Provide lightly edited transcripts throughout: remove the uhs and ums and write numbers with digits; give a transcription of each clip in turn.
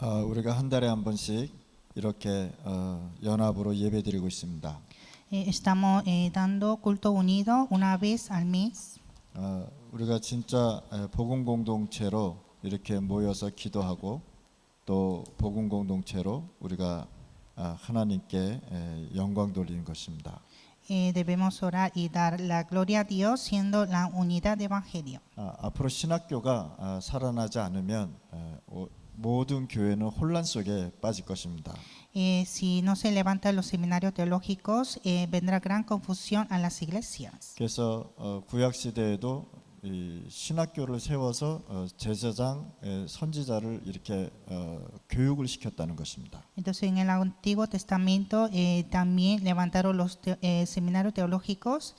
우리가 한 달에 한 번씩 이렇게 연합으로 예배드리고 있습니다. Estamos dando culto unido una vez al mes. 우리가 진짜 복음 공동체로 이렇게 모여서 기도하고 또 복음 공동체로 우리가 하나님께 영광 돌리는 것입니다. Debemos orar y dar la gloria a Dios siendo la unidad de evangelio. 앞으로 신학교가 살아나지 않으면 모든 교회는 혼란 속에 빠질 것입니다. Si no se levantan los seminarios teológicos, vendrá gran confusión a las iglesias. 그래서 구약 시대에도 이 신학교를 세워서 제사장, 선지자를 이렇게 교육을 시켰다는 것입니다. Entonces, en el Antiguo Testamento también levantaron los seminarios teológicos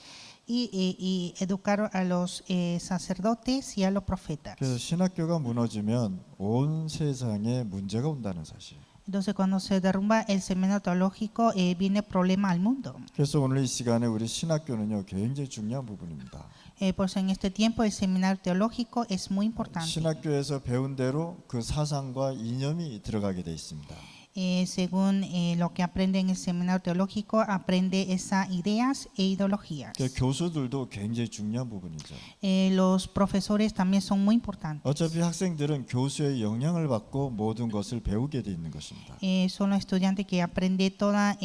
y educaron a los sacerdotes y a los profetas. 그래서 신학교가 무너지면 온 세상에 문제가 온다는 사실. Entonces, cuando se derrumba el seminario teológico, viene problema al mundo. 그래서 오늘 이 시간에 우리 신학교는요 굉장히 중요한 부분입니다. Por eso en este tiempo el seminario teológico es muy importante. 신학교에서 배운 대로 그 사상과 이념이 들어가게 돼 있습니다. Según lo que aprende en el seminario teológico, aprende esas ideas e ideologías. 교수들도 굉장히 중요한 부분이죠. Los profesores también son muy importantes. 어차피 학생들은 교수의 영향을 받고 모든 것을 배우게 돼 있는 것입니다. Son los estudiantes que aprenden todas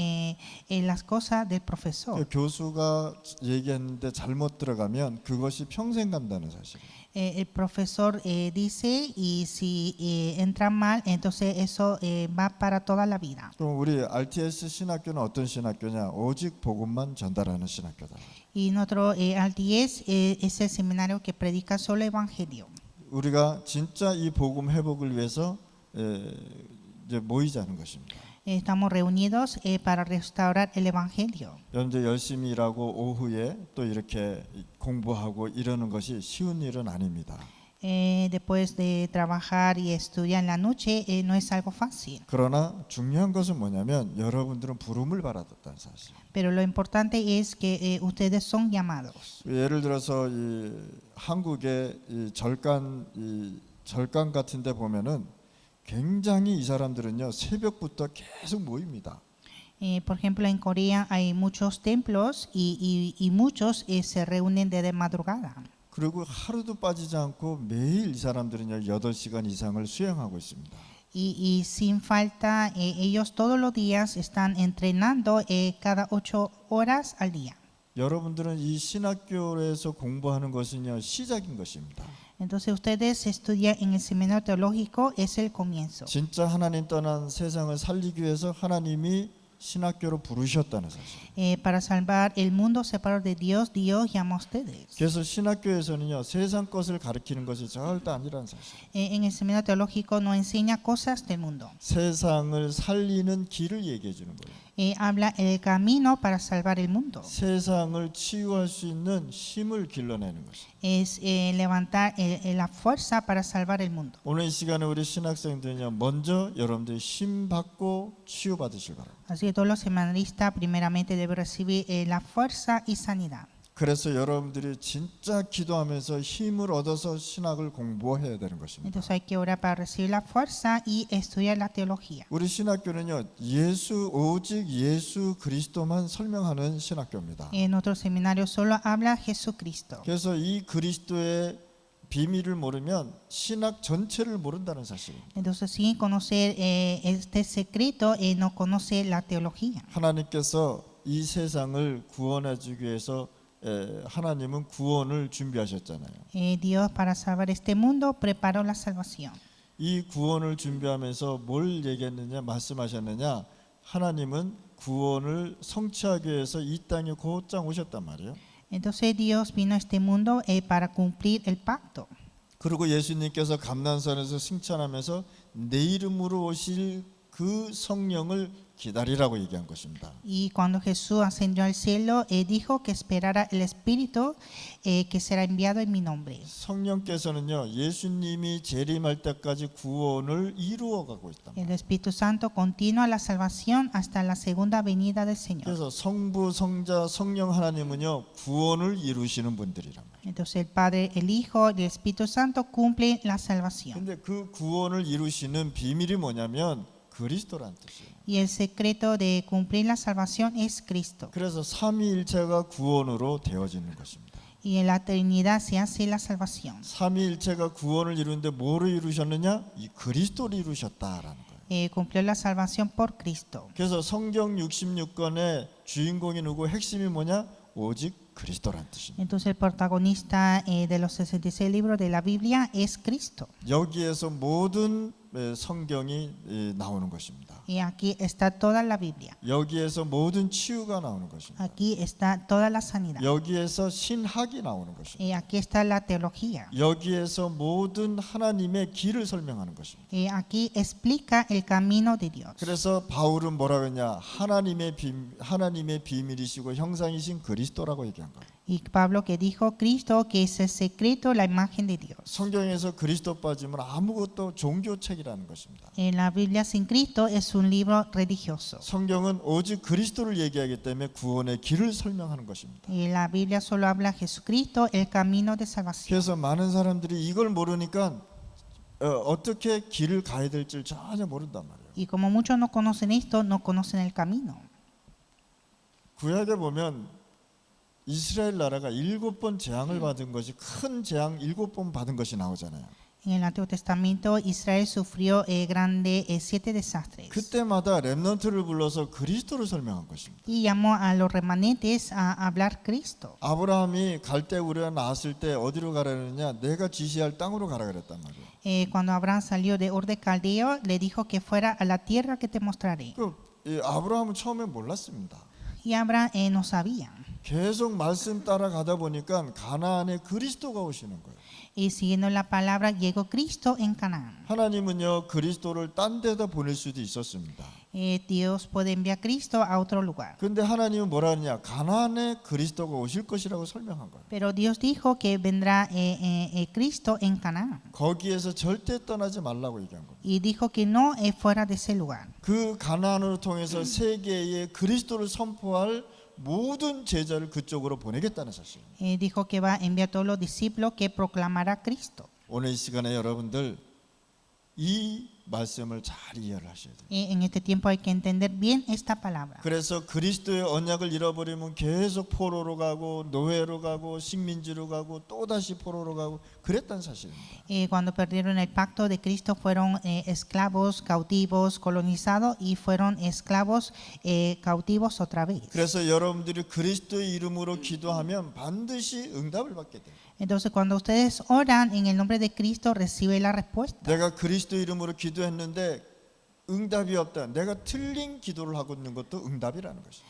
las cosas del profesor. 교수가 얘기했는데 잘못 들어가면 그것이 평생 간다는 사실. El profesor dice y si entra mal, entonces eso va para toda la vida. 그럼 우리 RTS 신학교는 어떤 신학교냐? 오직 복음만 전달하는 신학교다. Y nuestro RTS es el seminario que predica solo evangelio. 우리가 진짜 이 복음 회복을 위해서 이제 모이자는 것입니다. Estamos reunidos para restaurar el evangelio. 여러분들 열심히 일하고 오후에 또 이렇게 공부하고 이러는 것이 쉬운 일은 아닙니다. Después de trabajar y estudiar en la noche no es algo fácil. 그러나 중요한 것은 뭐냐면 여러분들은 부름을 받았다는 사실. Pero lo importante es que ustedes son llamados. 예를 들어서 이 한국의 이 절간 같은 데 보면은 굉장히 이 사람들은요 새벽부터 계속 모입니다. Por ejemplo, en Corea hay muchos templos y muchos se reúnen desde madrugada. 그리고 하루도 빠지지 않고 매일 이 사람들은요 8시간 이상을 수행하고 있습니다. Y sin falta, ellos todos los días están entrenando cada 8 horas al día. 여러분들은 이 신학교에서 공부하는 것은요 시작인 것입니다. Entonces ustedes estudian en el seminario teológico es el comienzo. 진짜 하나님 떠난 세상을 살리기 위해서 하나님이 신학교로 부르셨다는 사실. Para salvar el mundo separado de Dios, Dios llama a ustedes. 그래서 신학교에서는요 세상 것을 가르치는 것이 절대 아니라는 사실. En el seminario teológico no enseña cosas del mundo. 세상을 살리는 길을 얘기해 주는 거예요. Habla el camino para salvar el mundo. 세상을 치유할 수 있는 힘을 길러내는 것이. Es levantar la fuerza para salvar el mundo. 오늘 이 시간에 우리 신학생들은요 먼저 여러분들이 힘 받고 치유 받으실 바랍니다. Así que todos los seminaristas primeramente deben recibir la fuerza y sanidad. 그래서 여러분들이 진짜 기도하면서 힘을 얻어서 신학을 공부해야 되는 것입니다. Entonces hay que orar para recibir la fuerza y estudiar la teología. 우리 신학교는요 오직 예수 그리스도만 설명하는 신학교입니다. Nuestro seminario solo habla Jesucristo. 그래서 이 그리스도의 비밀을 모르면 신학 전체를 모른다는 사실입니다. Entonces sin conocer este secreto no conoce la teología. 하나님께서 이 세상을 구원해 주기 위해서 하나님은 구원을 준비하셨잖아요. Dios para salvar este mundo preparó la salvación. 이 구원을 준비하면서 뭘 얘기했느냐 말씀하셨느냐 하나님은 구원을 성취하기 위해서 이 땅에 곧장 오셨단 말이에요. Entonces Dios vino a este mundo para cumplir el pacto. 그리고 예수님께서 감난산에서 승천하면서 내 이름으로 오실 그 성령을 기다리라고 얘기한 것입니다. Y cuando Jesús ascendió al cielo, dijo que esperara el Espíritu que será enviado en mi nombre. 성령께서는요 예수님이 재림할 때까지 구원을 이루어가고 있다. El Espíritu Santo continúa la salvación hasta la segunda venida del Señor. 그래서 성부, 성자, 성령 하나님은요 구원을 이루시는 분들이란 말이에요. Entonces el Padre, el Hijo y el Espíritu Santo cumplen la salvación. 근데 그 구원을 이루시는 비밀이 뭐냐면 그리스도란 뜻이에요. Y el secreto de cumplir la salvación es Cristo. 그래서 삼위일체가 구원으로 되어지는 것입니다. Y en la Trinidad se hace la salvación. 삼위일체가 구원을 이루는데 뭐로 이루셨느냐? 이 그리스도를 이루셨다라는 거예요. Cumplió la salvación por Cristo. 그래서 성경 66권의 주인공이 누구? 핵심이 뭐냐? 오직 그리스도란 뜻입니다. Entonces el protagonista de los 66 libros de la Biblia es Cristo. 여기에서 모든 성경이 나오는 것입니다. Y aquí está toda la Biblia. 여기에서 모든 치유가 나오는 것입니다. Aquí está toda la sanidad. 여기에서 신학이 나오는 것입니다. Y aquí está la teología. 여기에서 모든 하나님의 길을 설명하는 것입니다. Y aquí explica el camino de Dios. 그래서 바울은 뭐라고 했냐? 하나님의 비밀이시고 형상이신 그리스도라고 얘기한 거예요. Y Pablo que dijo Cristo que es el secreto, la imagen de Dios. 성경에서 그리스도 빠지면 아무것도 종교책이라는 것입니다. En la Biblia sin Cristo es un libro religioso. 성경은 오직 그리스도를 얘기하기 때문에 구원의 길을 설명하는 것입니다. Y la Biblia solo habla de Jesucristo, el camino de salvación. 그래서 많은 사람들이 이걸 모르니까 어떻게 길을 가야 될지 전혀 모른단 말이에요. Y como muchos no conocen esto, no conocen el camino. 구약에 보면 이스라엘 나라가 7번 재앙을 받은 것이 큰 재앙 7번 받은 것이 나오잖아요. En el Antiguo Testamento Israel sufrió grande 7 desastres. 그때마다 렘넌트를 불러서 그리스도를 설명한 것입니다. Y llamó a los remanentes a hablar Cristo. 아브라함이 갈대 우리가 나왔을 때 어디로 가라 그랬냐? 내가 지시할 땅으로 가라 그랬단 말이에요. Cuando Abraham salió de Ur de Caldeo, le dijo que fuera a la tierra que te mostraré. 아브라함은 처음에 몰랐습니다. Y Abraham no sabía. 계속 말씀 따라가다 보니까 가나안에 그리스도가 오시는 거예요. Y siguiendo la palabra llegó Cristo en Canaán. 하나님은요 그리스도를 딴 데다 보낼 수도 있었습니다. Dios puede enviar a Cristo a otro lugar. 근데 하나님은 뭐라 하느냐? 가나안에 그리스도가 오실 것이라고 설명한 거예요. Pero Dios dijo que vendrá Cristo en Canaán. 거기에서 절대 떠나지 말라고 얘기한 겁니다. Y dijo que no fuera de ese lugar. 그 가나안으로 통해서 세계에 그리스도를 선포할 모든 제자를 그쪽으로 보내겠다는 사실입니다. Dijo que va a enviar a todos los discípulos que proclamará Cristo. 오늘 이 시간에 여러분들 이 말씀을 잘 이해를 하셔야 돼요. En este tiempo hay que entender bien esta palabra. 그래서 그리스도의 언약을 잃어버리면 계속 포로로 가고 노예로 가고 식민지로 가고 또다시 포로로 가고 그랬다는 사실입니다. Cuando perdieron el pacto de Cristo fueron esclavos, cautivos, colonizados y fueron esclavos, cautivos otra vez. 그래서 여러분들이 그리스도의 이름으로 기도하면 반드시 응답을 받게 돼요. Entonces cuando ustedes oran en el nombre de Cristo recibe la respuesta. 내가 그리스도 이름으로 기도했는데 응답이 없다. 내가 틀린 기도를 하고 있는 것도 응답이라는 것이죠.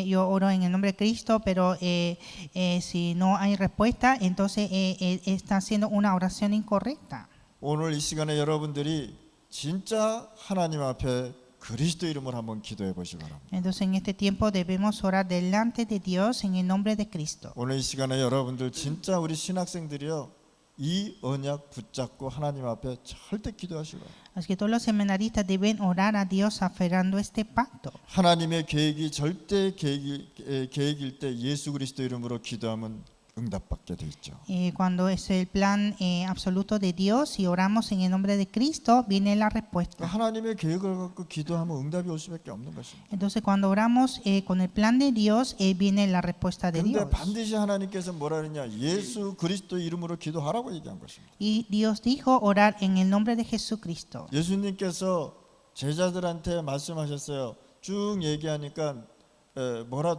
Yo oro en el nombre de Cristo, pero si no hay respuesta, entonces está haciendo una oración incorrecta. 오늘 이 시간에 여러분들이 진짜 하나님 앞에 그리스도 이름으로 한번 기도해 보시기 바랍니다. Entonces en este tiempo debemos orar delante de Dios en el nombre de Cristo. 오늘 이 시간에 여러분들 진짜 우리 신학생들이요 이 언약 붙잡고 하나님 앞에 절대 기도하시기 바랍니다. Así que todos los seminaristas deben orar a Dios aferrando este pacto. 하나님의 계획이 절대 계획일 때 예수 그리스도 이름으로 기도하면 응답받게 돼 있죠. Cuando es el plan absoluto de Dios y oramos en el nombre de Cristo, viene la respuesta. 하나님의 계획을 갖고 기도하면 응답이 올 수밖에 없는 것입니다. Entonces cuando oramos con el plan de Dios, viene la respuesta de 근데 Dios. 반드시 하나님께서 뭐라 그러냐? 예수 그리스도 이름으로 기도하라고 얘기한 것입니다. Y Dios dijo orar en el nombre de Jesucristo. 예수님께서 제자들한테 말씀하셨어요. 쭉 얘기하니까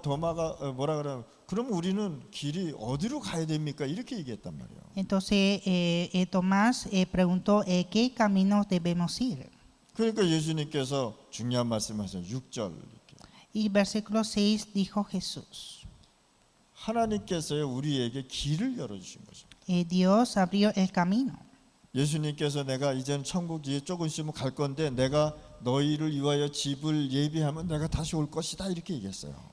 도마가 뭐라 그러면 그럼 우리는 길이 어디로 가야 됩니까? 이렇게 얘기했단 말이에요. Entonces Tomás preguntó qué caminos debemos ir. 그러니까 예수님께서 중요한 말씀하셨어요. 6절 이렇게. Y versículo 6 dijo Jesús. 하나님께서요 우리에게 길을 열어주신 것입니다. Dios abrió el camino. 예수님께서 내가 이제는 천국에 조금 있으면 갈 건데 내가 너희를 위하여 집을 예비하면 내가 다시 올 것이다 이렇게 얘기했어요.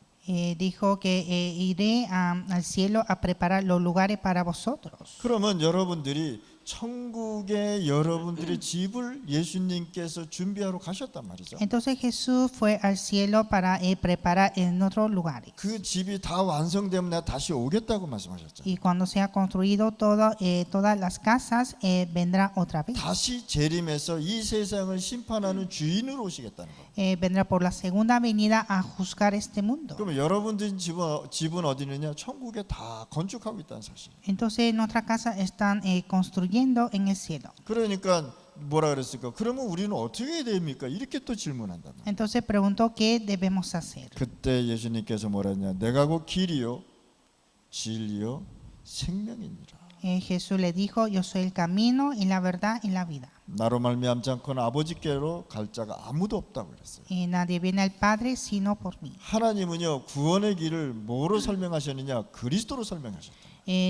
Dijo que iré al cielo a preparar los lugares para vosotros. 그러면 여러분들이 천국에 여러분들의 집을 예수님께서 준비하러 가셨단 말이죠. Entonces Jesús fue al cielo para preparar en otros lugares. 그 집이 다 완성되면 내가 다시 오겠다고 말씀하셨죠. Y cuando sea construido todo, todas las casas, vendrá otra vez. 다시 재림해서 이 세상을 심판하는 주인으로 오시겠다는 거. Vendrá por la segunda venida a juzgar este mundo. 그러면 여러분들 집은 어디 있느냐? 천국에 다 건축하고 있다는 사실. Entonces nuestras casas están construyendo en el cielo. 그러니까 뭐라 그랬을까? 그러면 우리는 어떻게 해야 됩니까? 이렇게 또 질문한단 말이에요. Entonces preguntó qué debemos hacer. 그때 예수님께서 뭐라 했냐? 내가 곧 길이요 진리요 생명이니라. Jesús le dijo, yo soy el camino y la verdad y la vida. 나로 말미암지 않고는 아버지께로 갈 자가 아무도 없다고 그랬어요. Y nadie viene al Padre sino por mí. 하나님은요 구원의 길을 뭐로 설명하셨느냐? 그리스도로 설명하셨다.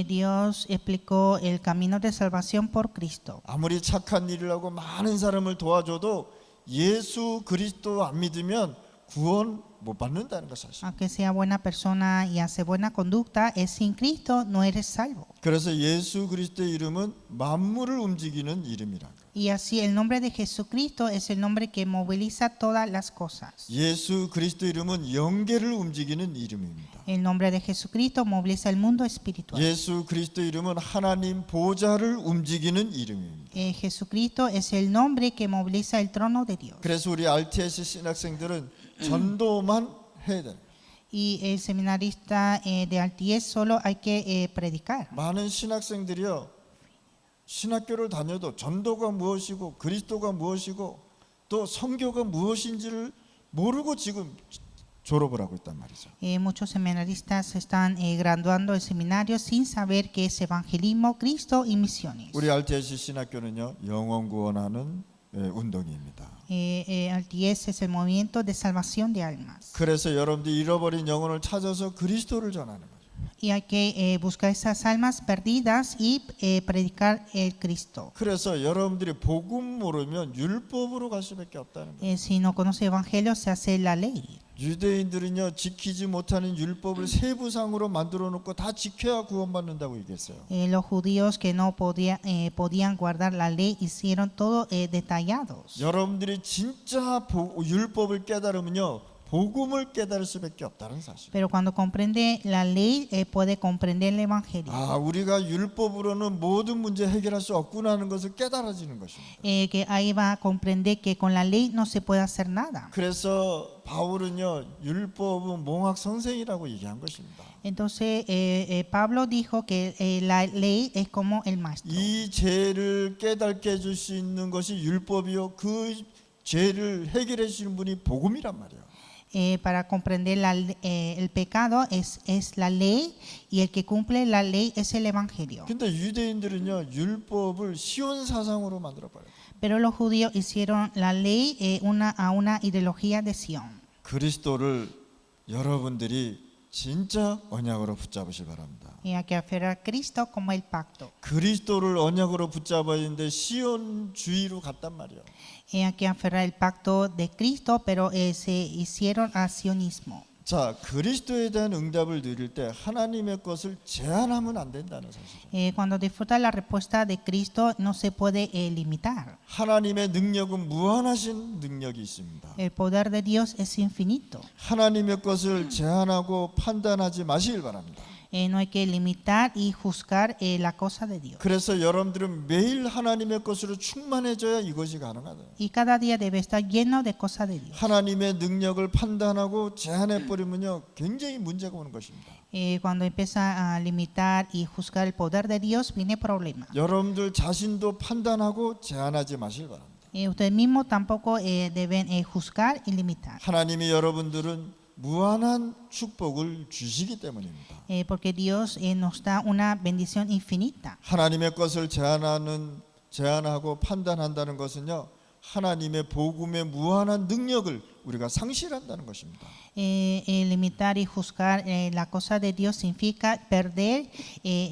Dios explicó el camino de salvación por Cristo. 아무리 착한 일을 하고 많은 사람을 도와줘도 예수 그리스도 안 믿으면 구원 못 받는다는 것 사실. Aunque sea buena persona y hace buena conducta, es sin Cristo no eres salvo. 그래서 예수 그리스도의 이름은 만물을 움직이는 이름이라. Y así el nombre de Jesucristo es el nombre que moviliza todas las cosas. 예수 그리스도 이름은 영계를 움직이는 이름입니다. El nombre de Jesucristo moviliza el mundo espiritual. 예수 그리스도 이름은 하나님 보좌를 움직이는 이름입니다. Jesucristo es el nombre que moviliza el trono de Dios. 그래서 우리 RTS 신학생들은 전도만 해야 돼요. Y el seminarista de Altiés solo hay que predicar. 많은 신학생들이요 신학교를 다녀도 전도가 무엇이고 그리스도가 무엇이고 또 선교가 무엇인지를 모르고 지금 졸업을 하고 있단 말이죠. Muchos seminaristas están graduando el seminario sin saber qué es evangelismo, Cristo y misiones. 우리 RTS 신학교는요 영혼 구원하는 운동입니다. Altiés es el movimiento de salvación de almas. 그래서 여러분들이 잃어버린 영혼을 찾아서 그리스도를 전하는 거죠. Y hay que buscar esas almas perdidas y predicar el Cristo. 그래서 여러분들이 복음 모르면 율법으로 갈 수밖에 없다는 거예요. Si no conoce evangelio se hace la ley. 유대인들은요 지키지 못하는 율법을 세부상으로 만들어 놓고 다 지켜야 구원받는다고 얘기했어요. Los judíos que no podían guardar la ley hicieron todo detallados. 여러분들이 진짜 율법을 깨달으면요 복음을 깨달을 수밖에 없다는 사실. Pero cuando comprende la ley puede comprender el evangelio. 아, 우리가 율법으로는 모든 문제 해결할 수 없구나 하는 것을 깨달아지는 것입니다. Que ahí va a comprender que con la ley no se puede hacer nada. 그래서 바울은요 율법은 몽학 선생이라고 얘기한 것입니다. Entonces Pablo dijo que la ley es como el maestro. 이 죄를 깨닫게 해줄 수 있는 것이 율법이요 그 죄를 해결해 주시는 분이 복음이란 말이에요. Para comprender el pecado es la ley y el que cumple la ley es el evangelio. 근데 유대인들은요 율법을 시온 사상으로 만들어 버려요. Pero los judíos hicieron la ley a una ideología de Sion. 그리스도를 여러분들이 진짜 언약으로 붙잡으시기 바랍니다. Y hay que aferrar a Cristo como el pacto. 그리스도를 언약으로 붙잡아야 되는데 시온주의로 갔단 말이에요. Hay que aferrar el pacto de Cristo, pero se hicieron a sionismo. 자, 그리스도에 대한 응답을 드릴 때 하나님의 것을 제한하면 안 된다는 사실이에요. Cuando disfruta la respuesta de Cristo no se puede limitar. 하나님의 능력은 무한하신 능력이 있습니다. El poder de Dios es infinito. 하나님의 것을 제한하고 판단하지 마시길 바랍니다. No hay que limitar y juzgar la cosa de Dios. 그래서 여러분들은 매일 하나님의 것으로 충만해져야 이것이 가능하다. Y cada día debe estar lleno de cosas de Dios. 하나님의 능력을 판단하고 제한해 버리면요 굉장히 문제가 오는 것입니다. Cuando empieza a limitar y juzgar el poder de Dios viene problema. 여러분들 자신도 판단하고 제한하지 마시길 바랍니다. Ustedes mismos tampoco deben juzgar y limitar. 하나님이 여러분들은 무한한 축복을 주시기 때문입니다. Porque Dios nos da una bendición infinita. 하나님의 것을 제한하고 판단한다는 것은요 하나님의 복음의 무한한 능력을 우리가 상실한다는 것입니다. Limitar y juzgar la cosa de Dios significa perder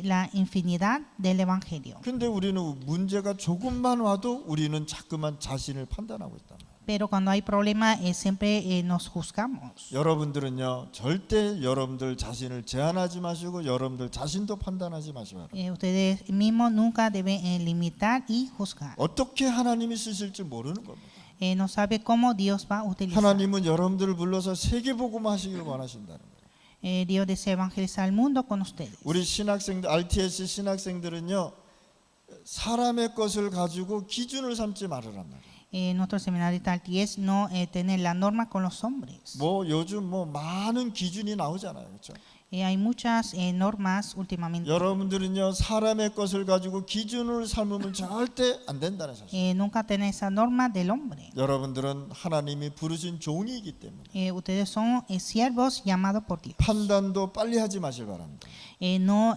la infinidad del evangelio. 근데 우리는 문제가 조금만 와도 우리는 자꾸만 자신을 판단하고 있단 말이에요. Pero cuando hay problemas, siempre nos juzgamos. 여러분들은요 절대 여러분들 자신을 제한하지 마시고 여러분들 자신도 판단하지 마시고 Ustedes mismos nunca deben limitar y juzgar. 어떻게 하나님이 쓰실지 모르는 겁니다. No sabe cómo Dios va a utilizar. 하나님은 여러분들을 불러서 세계복음 하시길 원하신다는 거예요. Dios desea evangelizar al mundo con ustedes. 우리 신학생들 RTS 신학생들은요 사람의 것을 가지고 기준을 삼지 말으란 말이에요. Nuestro seminarista Alties no tiene la norma con los hombres. 뭐 요즘 뭐 많은 기준이 나오잖아요, 그렇죠? Hay muchas normas últimamente. 여러분들은요 사람의 것을 가지고 기준을 삼으면 절대 안 된다는 사실. Nunca tienen esa norma del hombre. 여러분들은 하나님이 부르신 종이기 때문에 Ustedes son siervos llamados por Dios. 판단도 빨리 하지 마실 바랍니다. No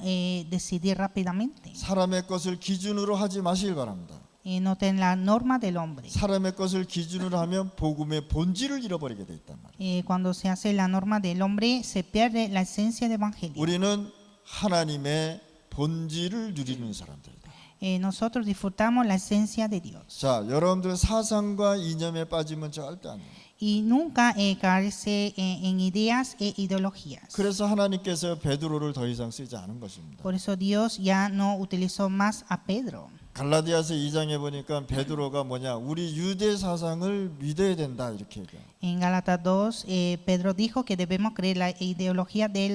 decidir rápidamente. 사람의 것을 기준으로 하지 마실 바랍니다. No tienen la norma del hombre. 사람의 것을 기준으로 하면 복음의 본질을 잃어버리게 돼 있단 말이에요. Cuando se hace la norma del hombre, se pierde la esencia del evangelio. 우리는 하나님의 본질을 누리는 사람들이다. Nosotros disfrutamos la esencia de Dios. 자, 여러분들 사상과 이념에 빠지면 절대 안 돼요. Y nunca caerse en ideas e ideologías. 그래서 하나님께서 베드로를 더 이상 쓰지 않은 것입니다. Por eso Dios ya no utilizó más a Pedro. 갈라디아서 2장에 보니까 베드로가 뭐냐 우리 유대 사상을 믿어야 된다 이렇게 얘기해요. En Gálatas 2, Pedro dijo que debemos creer la ideología de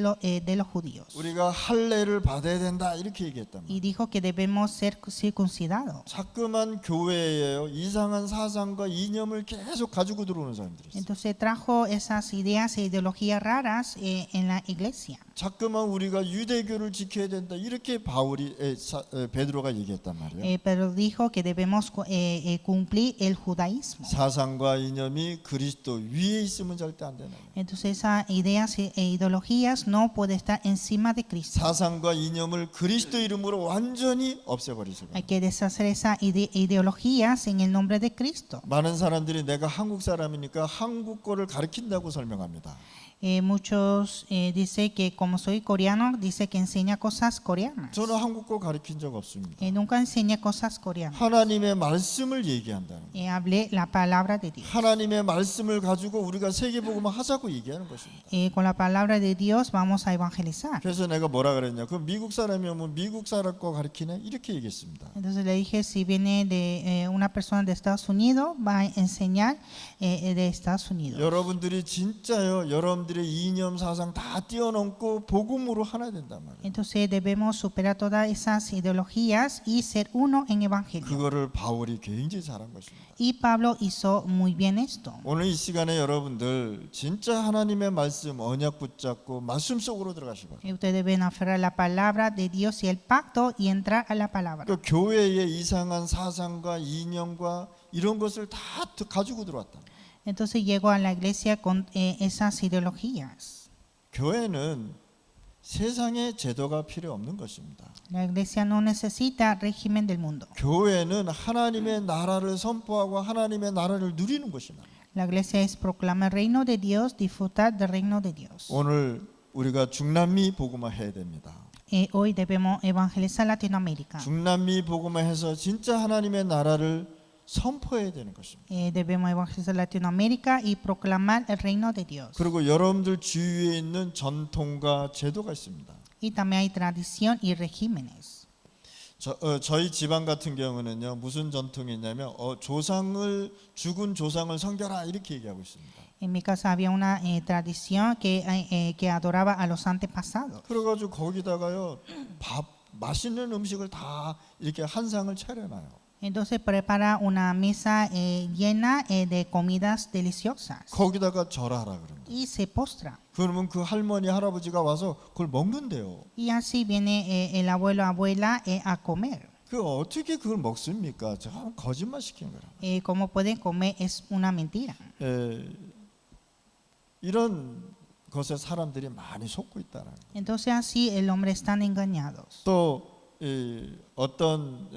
los judíos. 우리가 할례를 받아야 된다 이렇게 얘기했단 말이에요. Y dijo que debemos ser circuncidados. 자꾸만 교회에요 이상한 사상과 이념을 계속 가지고 들어오는 사람들이 있어요. Entonces trajo esas ideas e ideologías raras en la iglesia. 자꾸만 우리가 유대교를 지켜야 된다 이렇게 베드로가 얘기했단 말이에요. Pedro dijo que debemos cumplir el judaísmo. 사상과 이념이 그리스도 위에 있으면 절대 안 되나요? Entonces esas ideas e ideologías no pueden estar encima de Cristo. 사상과 이념을 그리스도 이름으로 완전히 없애버리세요. Hay que deshacer esas ideologías en el nombre de Cristo. 많은 사람들이 내가 한국 사람이니까 한국 거를 가르친다고 설명합니다. Muchos dicen que como soy coreano, dice que enseña cosas coreanas. 저는 한국 거 가르친 적 없습니다. Nunca enseña cosas coreanas. 하나님의 말씀을 얘기한다는 거예요. Hablé la palabra de Dios. 하나님의 말씀을 가지고 우리가 세계복음을 하자고 얘기하는 것입니다. Con la palabra de Dios vamos a evangelizar. 그래서 내가 뭐라 그랬냐? 그 미국 사람이 오면 미국 사람 거 가르치네 이렇게 얘기했습니다. Entonces le dije, si viene de una persona de Estados Unidos, va a enseñar de Estados Unidos. 여러분들이 진짜요. 여러분들의 이념 사상 다 뛰어넘고 복음으로 하나 된단 말이에요. Entonces debemos superar todas esas ideologías y ser uno en evangelio. 그거를 바울이 굉장히 잘한 것입니다. Y Pablo hizo muy bien esto. 오늘 이 시간에 여러분들 진짜 하나님의 말씀 언약 붙잡고 말씀 속으로 들어가시기 바랍니다. Ustedes deben aferrar la palabra de Dios y el pacto y entrar a la palabra. 그 교회의 이상한 사상과 이념과 이런 것을 다 가지고 들어왔다. Entonces llegó a la iglesia con esas ideologías. 교회는 세상의 제도가 필요 없는 것입니다. La iglesia no necesita régimen del mundo. 교회는 하나님의 나라를 선포하고 하나님의 나라를 누리는 것입니다. La iglesia es proclamar el reino de Dios, disfrutar del reino de Dios. 오늘 우리가 중남미 복음화 해야 됩니다. Hoy debemos evangelizar Latinoamérica. 중남미 복음화해서 진짜 하나님의 나라를 선포해야 되는 것입니다. Debemos evangelizar Latinoamérica y proclamar el reino de Dios. 그리고 여러분들 주위에 있는 전통과 제도가 있습니다. Y también hay tradición y regímenes. 저희 집안 같은 경우는요 무슨 전통이 있냐면 죽은 조상을 섬겨라 이렇게 얘기하고 있습니다. En mi casa había una tradición que adoraba a los antepasados. 그래가지고 거기다가요 맛있는 음식을 다 이렇게 한 상을 차려놔요. Entonces prepara una mesa llena de comidas deliciosas 거기다가 절하라 그럽니다. y se postra. 그러면 그 할머니 할아버지가 와서 그걸 먹는데요. Y así viene el abuelo abuela a comer. 그 어떻게 그걸 먹습니까? 참 거짓말 시킨 거라. Cómo pueden comer es una mentira. 이런 것에 사람들이 많이 속고 있다는 거예요. Entonces así el hombre están engañados. 또 어떤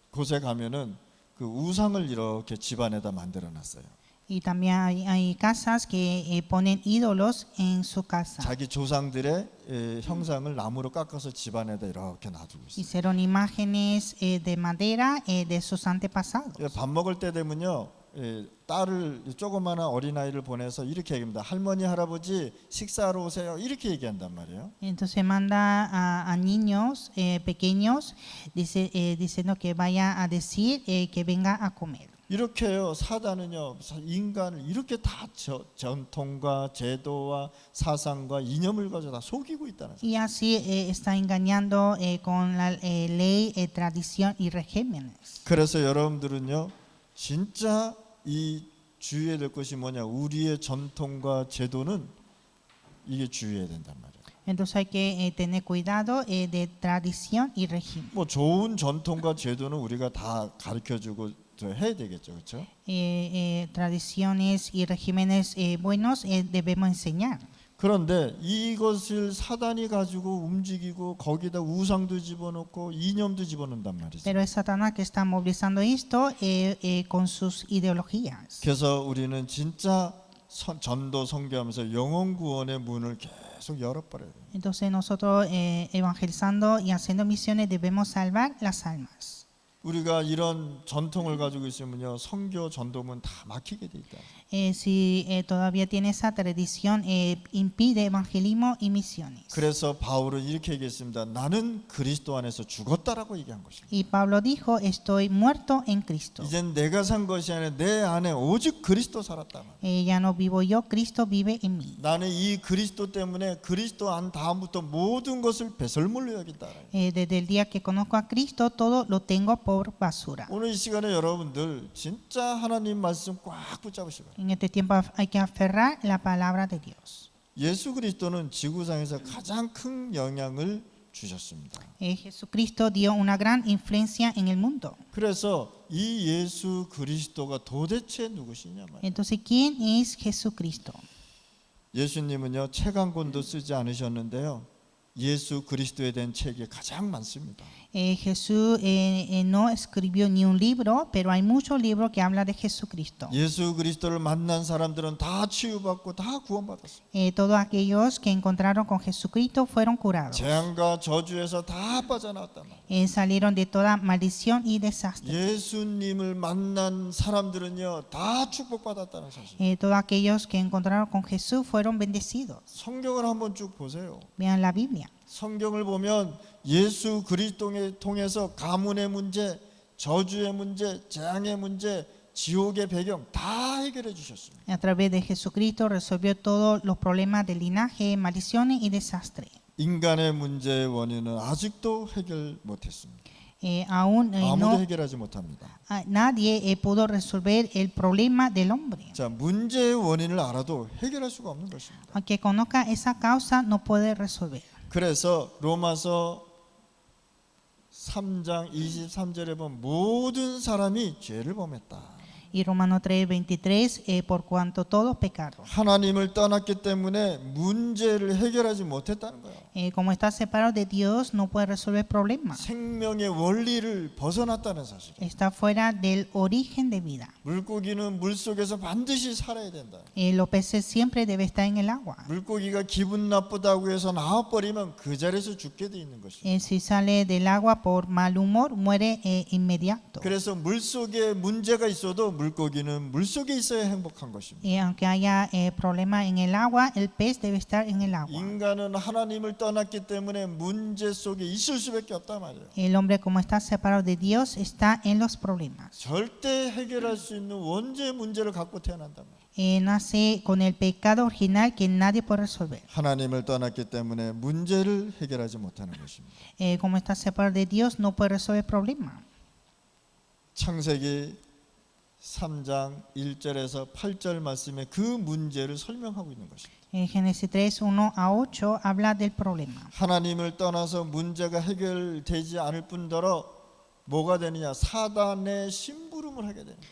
곳에 가면은 그 우상을 이렇게 집안에다 만들어 놨어요. Y también hay casas que ponen ídolos en su casa. 자기 조상들의 형상을 나무로 깎아서 집안에다 이렇게 놔두고 있어요. Hicieron imágenes de madera de sus antepasados. 밥 먹을 때 되면요, 딸을 조그마한 어린아이를 보내서 이렇게 얘기합니다. 할머니 할아버지 식사하러 오세요. 이렇게 얘기한단 말이에요. Entonces manda a niños pequeños diciendo que vaya a decir que venga a comer. 이렇게요. 사단은요. 인간을 이렇게 다 전통과 제도와 사상과 이념을 가지고 다 속이고 있다는 거예요. Y así está engañando con la ley, tradición y regímenes. 그래서 여러분들은요. 진짜 이 주의해야 될 것이 뭐냐? 우리의 전통과 제도는 이게 주의해야 된단 말이에요. Entonces hay que tener cuidado de tradición y régimen. 뭐 좋은 전통과 제도는 우리가 다 가르쳐주고 해야 되겠죠, 그렇죠? Tradiciones y regímenes buenos debemos enseñar. 그런데 이것을 사단이 가지고 움직이고 거기다 우상도 집어넣고 이념도 집어넣는단 말이죠. Pero es Satanás que está movilizando esto con sus ideologías. 그래서 우리는 진짜 전도 선교하면서 영혼 구원의 문을 계속 열어버려야 돼요. Entonces nosotros evangelizando y haciendo misiones debemos salvar las almas. 우리가 이런 전통을 가지고 있으면요 선교 전도문 다 막히게 돼 있다. Si todavía tiene esa tradición, impide evangelismo y misiones. 그래서 바울은 이렇게 얘기했습니다. 나는 그리스도 안에서 죽었다라고 얘기한 것입니다. Y Pablo dijo, estoy muerto en Cristo. 이젠 내가 산 것이 아니라 내 안에 오직 그리스도 살았다. Ya no vivo yo, Cristo vive en mí. 나는 이 그리스도 때문에 그리스도 안 다음부터 모든 것을 배설물로 여긴다. Desde el día que conozco a Cristo, todo lo tengo por basura. 오늘 이 시간에 여러분들 진짜 하나님 말씀 꽉 붙잡으시고 En este tiempo hay que aferrar la palabra de Dios. 예수 그리스도는 지구상에서 가장 큰 영향을 주셨습니다. Jesucristo dio una gran influencia en el mundo. 그래서 이 예수 그리스도가 도대체 누구시냐 말이에요. Entonces, ¿quién es Jesucristo? 예수님은요 책 한 권도 쓰지 않으셨는데요. 예수 그리스도에 대한 책이 가장 많습니다. Jesús no escribió ni un libro, pero hay muchos libros que hablan de Jesucristo. 예수 그리스도를 만난 사람들은 다 치유받고 다 구원받았어요. Todos aquellos que encontraron con Jesucristo fueron curados. 재앙과 저주에서 다 빠져나왔단 말이에요. Salieron de toda maldición y desastre. 예수님을 만난 사람들은요 다 축복받았다는 사실. Todos aquellos que encontraron con Jesús fueron bendecidos. 성경을 한번 쭉 보세요. Vean la Biblia. 성경을 보면 예수 그리스도를 통해서 가문의 문제, 저주의 문제, 재앙의 문제, 지옥의 배경 다 해결해 주셨습니다. A través de Jesucristo resolvió todos los problemas de linaje, maldiciones y desastre. 인간의 문제의 원인은 아직도 해결 못했습니다. Aún 아무도 해결하지 못합니다. nadie pudo resolver el problema del hombre. 자, 문제의 원인을 알아도 해결할 수가 없는 것입니다. Aunque conozca esa causa, no puede resolver. 그래서 로마서 3장 23절에 보면 모든 사람이 죄를 범했다. Y Romanos 3:23, por cuanto todos pecaron. 하나님을 떠났기 때문에 문제를 해결하지 못했다는 거예요. Como está separado de Dios, no puede resolver problemas. 생명의 원리를 벗어났다는 사실. Está fuera del origen de vida. 물고기는 물속에서 반드시 살아야 된다. Los peces siempre deben estar en el agua. 물고기가 기분 나쁘다고 해서 나와버리면 그 자리에서 죽게 돼 있는 것이죠. Si sale del agua por mal humor, muere inmediato. 그래서 물속에 문제가 있어도 물고기는 물속에 있어야 행복한 것입니다. Aunque haya problema en el agua, el pez debe estar en el agua. 인간은 하나님을 떠났기 때문에 문제 속에 있을 수밖에 없단 말이에요. El hombre, como está separado de Dios, está en los problemas. 절대 해결할 수 있는 원죄 문제를 갖고 태어난단 말이에요. Nace con el pecado original que nadie puede resolver. 하나님을 떠났기 때문에 문제를 해결하지 못하는 것입니다. Como está separado de Dios, no puede resolver problemas. 창세기 3장 1절에서 8절 말씀에 그 문제를 설명하고 있는 것입니다. Génesis 3, 1 a 8 habla del problema. 하나님을 떠나서 문제가 해결되지 않을 뿐더러 뭐가 되느냐? 사단의 심부름을 하게 됩니다.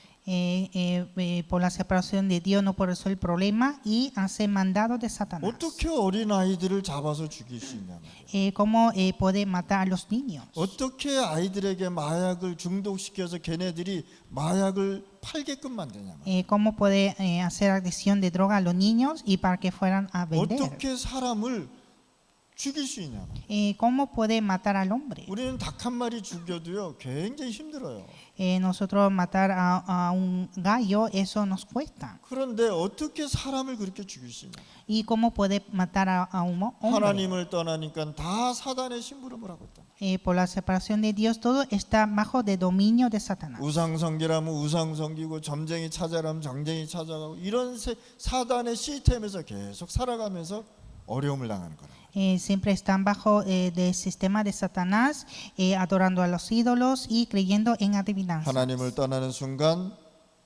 Por la separación de Dios no puede resolver el problema y hace mandado de Satanás. 어떻게 어린 아이들을 잡아서 죽일 수 있냐 말이에요. ¿Cómo puede matar a los niños? 어떻게 아이들에게 마약을 중독시켜서 걔네들이 마약을 팔게끔 만드냐 말이에요. ¿Cómo puede hacer adicción de droga a los niños y para que fueran a vender? 어떻게 사람을 죽일 수 있냐? ¿Cómo puede matar al hombre? 우리는 닭 한 마리 죽여도요 굉장히 힘들어요. Nosotros matar a un gallo, eso nos cuesta. 그런데 어떻게 사람을 그렇게 죽일 수 있냐? ¿Y cómo puede matar a un hombre? 하나님을 떠나니까 다 사단의 심부름을 하고 있다. Por la separación de Dios, todo está bajo de dominio de Satanás. 우상 섬기라면 우상 섬기고 점쟁이 찾아라면 점쟁이 찾아가고 이런 사단의 시스템에서 계속 살아가면서 어려움을 당하는 거라. Siempre están bajo del sistema de Satanás, adorando a los ídolos y creyendo en adivinanzas. 하나님을 떠나는 순간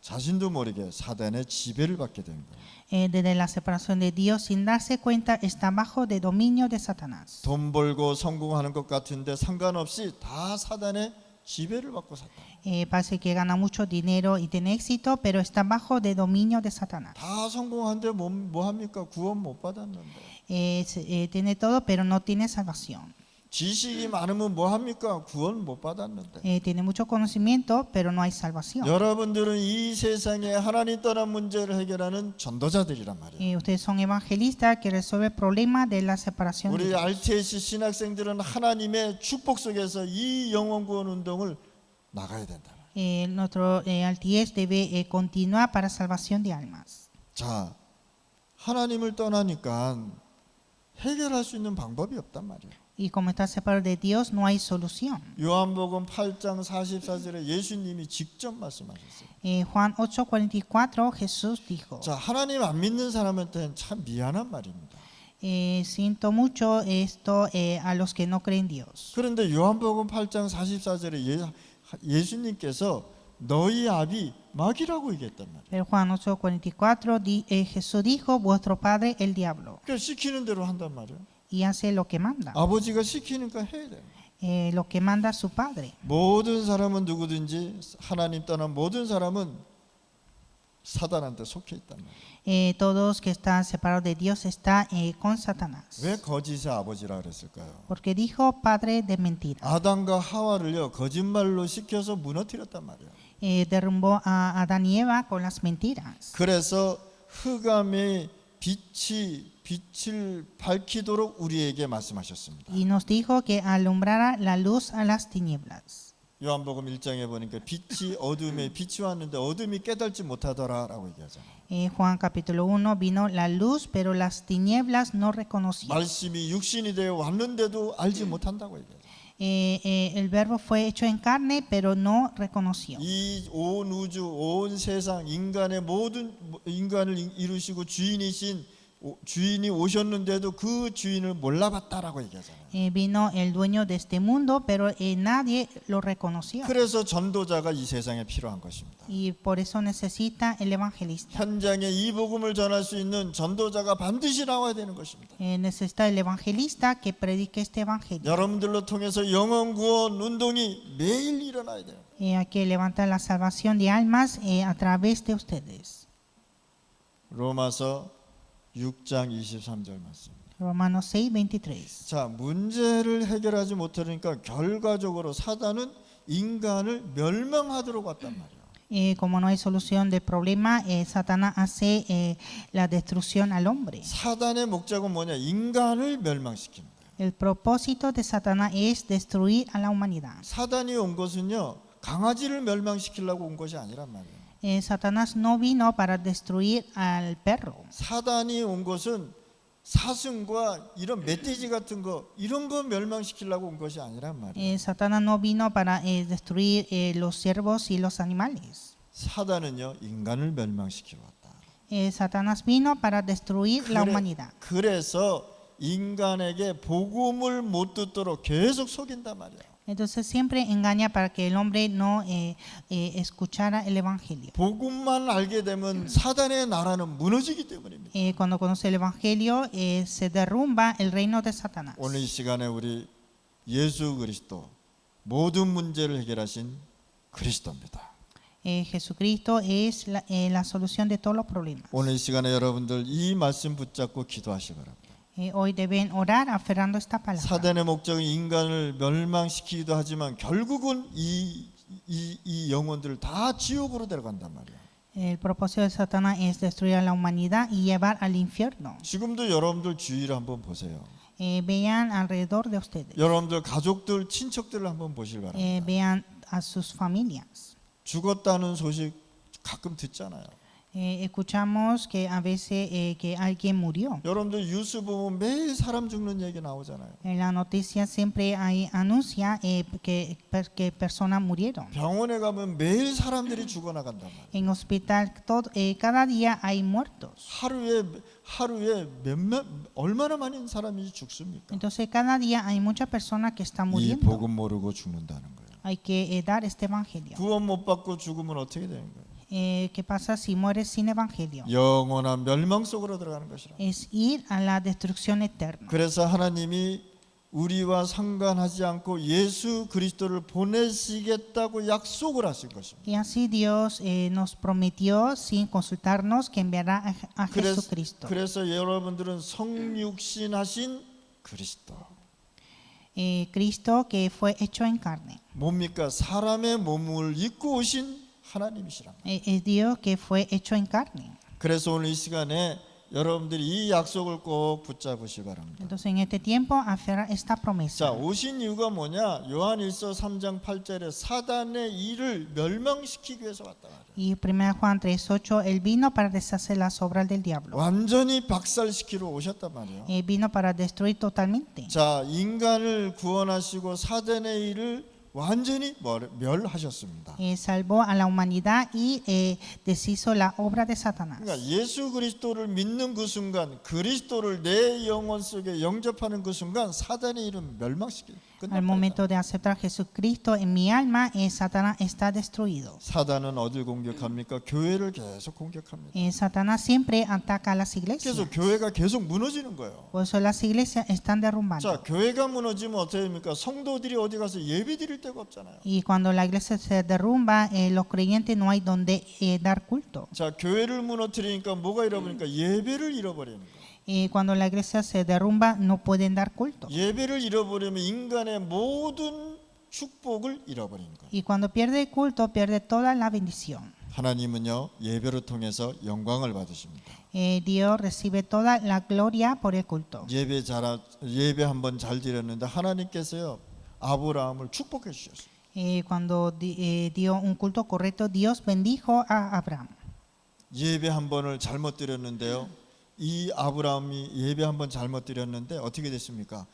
자신도 모르게 사단의 지배를 받게 된 거예요. Desde la separación de Dios, sin darse cuenta, está bajo de dominio de Satanás. 돈 벌고 성공하는 것 같은데 상관없이 다 사단의 지배를 받고 살다. Parece que gana mucho dinero y tiene éxito, pero está bajo de dominio de Satanás. 다 성공한데 뭐 합니까? 구원 못 받았는데. Tiene todo, pero no tiene salvación. 지식이 많으면 뭐 합니까? 구원 못 받았는데. Tiene mucho conocimiento, pero no hay salvación. 여러분들은 이 세상에 하나님 떠난 문제를 해결하는 전도자들이란 말이에요. Ustedes son evangelistas que resuelven el problema de la separación de 우리 Dios. RTC 신학생들은 하나님의 축복 속에서 이 영원 구원 운동을 나가야 된다. Nuestro RTS debe continuar para salvación de almas. 자, 하나님을 떠나니까 해결할 수 있는 방법이 없단 말이에요. Y como está separado de Dios, no hay solución. 요한복음 8장 44절에 예수님이 직접 말씀하셨어요. Juan 8:44, Jesús dijo, 자, 하나님 안 믿는 사람한테는 참 미안한 말입니다. siento mucho esto a los que no creen Dios. 그런데 요한복음 8장 44절에 예수님께서 너희 아비 마귀라고 얘기했단 말이에요. Pero Juan 8:44, Jesús dijo, vuestro padre el diablo, 그러니까 시키는 대로 한단 말이에요. y hace lo que manda, 아버지가 시키니까 해야 돼요. lo que manda su padre. 모든 사람은 누구든지 하나님 떠난 모든 사람은 사단한테 속해 있단 말이에요. Todos que están separados de Dios están con Satanás. 왜 거짓의 아버지라 그랬을까요? Porque dijo padre de mentira. 아담과 하와를요 거짓말로 시켜서 무너뜨렸단 말이에요. Derrumbó a Adán y Eva con las mentiras. 그래서 흑암의 빛을 밝히도록 우리에게 말씀하셨습니다. Y nos dijo que alumbrara la luz a las tinieblas. 요한복음 1장에 보니까 빛이 어둠에 빛이 왔는데 어둠이 깨닫지 못하더라라고 얘기하잖아요. Juan capítulo 1 vino la luz, pero las tinieblas no reconocieron. 말씀이 육신이 되어 왔는데도 알지 못한다고 얘기해요. El verbo fue hecho en carne, pero no reconoció. 이 온 우주, 온 세상, 인간의 모든 인간을 이루시고 주인이 오셨는데도 그 주인을 몰라봤다라고 얘기하잖아요. Vino el dueño de este mundo, pero nadie lo reconoció. 그래서 전도자가 이 세상에 필요한 것입니다. Y por eso necesita el evangelista. 현장에 이 복음을 전할 수 있는 전도자가 반드시 나와야 되는 것입니다. Necesita el evangelista que predique este evangelio. 여러분들로 통해서 영혼 구원 운동이 매일 일어나야 돼요. Hay que levantar la salvación de almas a través de ustedes. 로마서 6장 23절 말씀. Romanos 6:23. 자, 문제를 해결하지 못하니까 결과적으로 사단은 인간을 멸망하도록 왔단 말이에요. Como no hay solución del problema, Satanás hace la destrucción al hombre. 사단의 목적은 뭐냐? 인간을 멸망시키는 거예요. El propósito de Satanás es destruir a la humanidad. 사단이 온 것은요, 강아지를 멸망시키려고 온 것이 아니란 말이에요. Satanás no vino para destruir al perro. 사단이 온 것은 사슴과 이런 멧돼지 같은 거 이런 거 멸망시키려고 온 것이 아니란 말이에요. Satanás no vino para destruir los ciervos y los animales. 사단은요, 인간을 멸망시키러 왔다. Satanás vino para destruir la humanidad. 그래서 인간에게 복음을 못 듣도록 계속 속인단 말이에요. Entonces siempre engaña para que el hombre no escuchara el evangelio. 복음만 알게 되면 사단의 나라는 무너지기 때문입니다. Cuando conoce el evangelio se derrumba el reino de Satanás. 오늘 이 시간에 우리 예수 그리스도 모든 문제를 해결하신 그리스도입니다. Jesucristo es la solución de todos los problemas. 오늘 이 시간에 여러분들 이 말씀 붙잡고 기도하시기 바랍니다. Hoy deben orar aferrando esta palabra. 사단의 목적은 인간을 멸망시키기도 하지만 결국은 이 영혼들을 다 지옥으로 데려간단 말이에요. El propósito de Satanás es destruir a la humanidad y llevar al infierno. 지금도 여러분들 주위를 한번 보세요. vean alrededor de ustedes, 여러분들 가족들, 친척들을 한번 보실 바랍니다. vean a sus familias. 죽었다는 소식 가끔 듣잖아요. Escuchamos que a veces que alguien murió. 여러분들 뉴스 보면 매일 사람 죽는 얘기 나오잖아요. En la noticia siempre hay anuncia que personas murieron. 병원에 가면 매일 사람들이 죽어나간단 말이에요. En hospital cada día hay muertos. 하루에 얼마나 많은 사람이 죽습니까? Entonces cada día hay muchas personas que están 이 muriendo. 복음 모르고 죽는다는 거예요. Hay que dar este evangelio. 구원 못 받고 죽으면 어떻게 되는 거예요? ¿Qué pasa si mueres sin evangelio? 영원한 멸망 속으로 들어가는 것이라. Es ir a la destrucción eterna. 그래서 하나님이 우리와 상관하지 않고 예수 그리스도를 보내시겠다고 약속을 하신 것입니다. Y así Dios nos prometió sin consultarnos que enviará a Jesucristo. 그래서 여러분들은 성육신하신 그리스도. Cristo que fue hecho en carne. 뭡니까? 사람의 몸을 입고 오신 하나님이시라. Es Dios que fue hecho en carne. 그래서 오늘 이 시간에 여러분들이 이 약속을 꼭 붙잡으시기 바랍니다. Entonces en este tiempo aferra esta 자, promesa. 오신 이유가 뭐냐? 요한일서 3장 8절에 사단의 일을 멸망시키기 위해서 왔다 말이에요. Y 1 Juan 3:8, Él vino para deshacer las obras del diablo. 완전히 박살시키러 오셨단 말이에요. Vino para destruir totalmente. 자, 인간을 구원하시고 사단의 일을 완전히 멸하셨습니다. Salvó a la humanidad y deshizo la obra de Satanás. 그러니까 예수 그리스도를 믿는 그 순간, 그리스도를 내 영혼 속에 영접하는 그 순간 사단의 일은 멸망시키고 Al momento de aceptar a Jesucristo en mi alma, Satanás está destruido. 사단은 어딜 공격합니까? 교회를 계속 공격합니다. Satanás siempre ataca a las iglesias. 그래서 교회가 계속 무너지는 거예요. Por eso las iglesias están derrumbando. 자, 교회가 무너지면 어떻게 됩니까? 성도들이 어디 가서 예배 드릴 데가 없잖아요. Y cuando la iglesia se derrumba, los creyentes no hay donde dar culto. 자, 교회를 무너뜨리니까 뭐가 잃어버리니까 예배를 잃어버리는 거예요. Cuando la iglesia se derrumba, no pueden dar culto. 예배를 잃어버리면 인간의 모든 축복을 잃어버리는 거예요. Y cuando pierde el culto, pierde toda la bendición. 하나님은요, 예배를 통해서 영광을 받으십니다. Dios recibe toda la gloria por el culto. 예배 한번 잘 드렸는데 하나님께서요, 아브라함을 축복해 주셨어요. Cuando dio un culto correcto, Dios bendijo a Abraham. 예배 한 번을 잘못 드렸는데요. 이 아브라함이 예배 한 번 잘못 드렸는데 어떻게 됐습니까?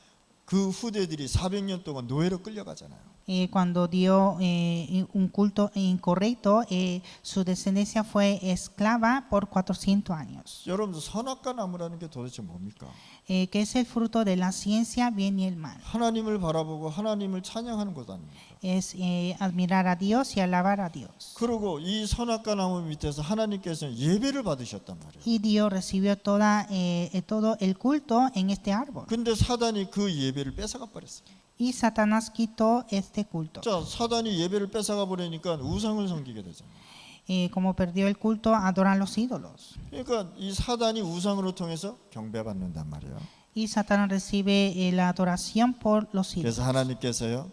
그 후대들이 400년 동안 노예로 끌려가잖아요. Cuando dio un culto incorrecto, su descendencia fue esclava por 400 años. 여러분, 선악과 나무라는 게 도대체 뭡니까? Que es el fruto de la ciencia, bien y el mal. 하나님을 바라보고 하나님을 찬양하는 것 아닙니까? Es admirar a Dios y alabar a Dios. 그리고 이 선악과 나무 밑에서 하나님께서는 예배를 받으셨단 말이에요. Y Dios recibió todo el culto en este árbol. 근데 사단이 그 예배를 뺏어가 버렸어요. Y Satanás quitó este culto. 자, 사단이 예배를 뺏어가 버리니까 우상을 섬기게 되잖아요. Como perdió el culto, adoran los ídolos. 그러니까 이 사단이 우상으로 통해서 경배받는단 말이에요. Y Satanás recibe la adoración por los ídolos. 그래서 하나님께서요,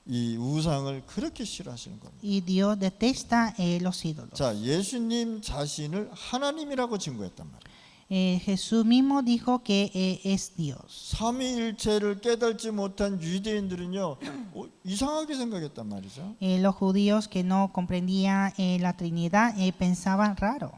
이 우상을 그렇게 싫어하시는 겁니다. Y Dios detesta los ídolos. 자, 예수님 자신을 하나님이라고 증거했단 말이에요. Jesús mismo dijo que es Dios. 삼위일체를 깨닫지 못한 유대인들은요, 이상하게 생각했단 말이죠. Los judíos que no comprendían la Trinidad pensaban raro.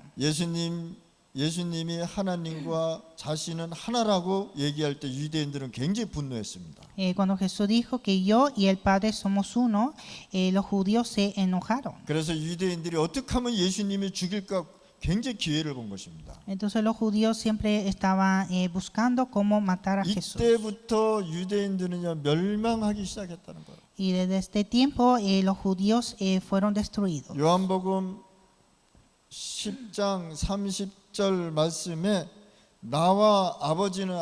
예수님이 하나님과 자신은 하나라고 얘기할 때 유대인들은 굉장히 분노했습니다. Cuando Jesús dijo que yo y el Padre somos uno, los judíos se enojaron. 그래서 유대인들이 어떻게 하면 예수님이 죽일까 굉장히 기회를 본 것입니다. Entonces los judíos siempre estaban buscando cómo matar a Jesús. 이때부터 유대인들은요, 멸망하기 시작했다는 거예요. Y desde este tiempo los judíos fueron destruidos. 요한복음 10장 30절 말씀에 나와 아버지는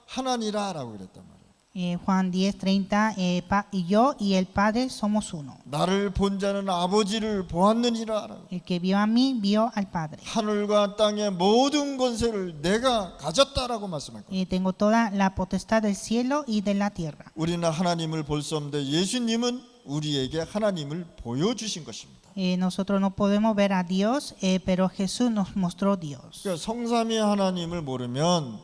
하나니라라고 그랬단 말이에요. Juan 10:30, y yo y el Padre somos uno. 나를 본 자는 아버지를 보았느니라라고. El que vio a mí vio al Padre. 하늘과 땅의 모든 권세를 내가 가졌다라고 말씀했거든요. Tengo toda la potestad del cielo y de la tierra. 우리는 하나님을 볼 수 없는데 예수님은 우리에게 하나님을 보여주신 것입니다. Nosotros no podemos ver a Dios, pero Jesús nos mostró Dios. 그러니까 성삼위 하나님을 모르면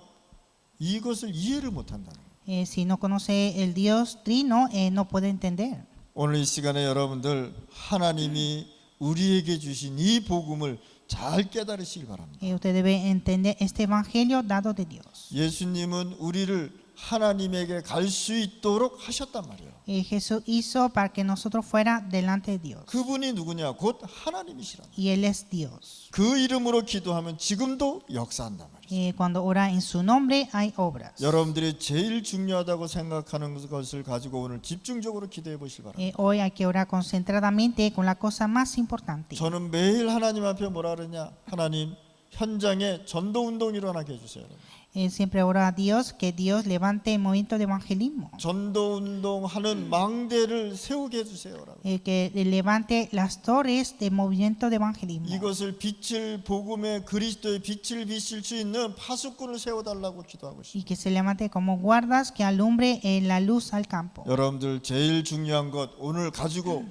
이것을 이해를 못한다는 거예요. Si no conoce el Dios Trino, no puede entender. 오늘 이 시간에 여러분들 하나님이 우리에게 주신 이 복음을 잘 깨달으시길 바랍니다. Usted debe entender este evangelio dado de Dios. 예수님은 우리를 하나님에게 갈 수 있도록 하셨단 말이에요. Jesús hizo para que nosotros fuera delante de Dios. 그분이 누구냐? 곧 하나님이시라. Y Él es Dios. 그 이름으로 기도하면 지금도 역사한단 말이에요. Cuando ora en su nombre hay obras. 여러분들이 제일 중요하다고 생각하는 것을 가지고 오늘 집중적으로 기도해 보시기 바랍니다. Hoy hay que orar concentradamente con la cosa más importante. 저는 매일 하나님 앞에 뭐라 그러냐? 하나님 현장에 전도 운동 일어나게 해주세요. Siempre ora a Dios que Dios levante el movimiento de evangelismo. 전도 운동하는 망대를 세우게 해주세요라고. Que levante las torres de movimiento de evangelismo. 이것을 빛을 복음의 그리스도의 빛을 비칠 수 있는 파수꾼을 세워달라고 기도하고 있습니다. Y que se levante como guardas que alumbre la luz al campo. 여러분들 제일 중요한 것 오늘 가지고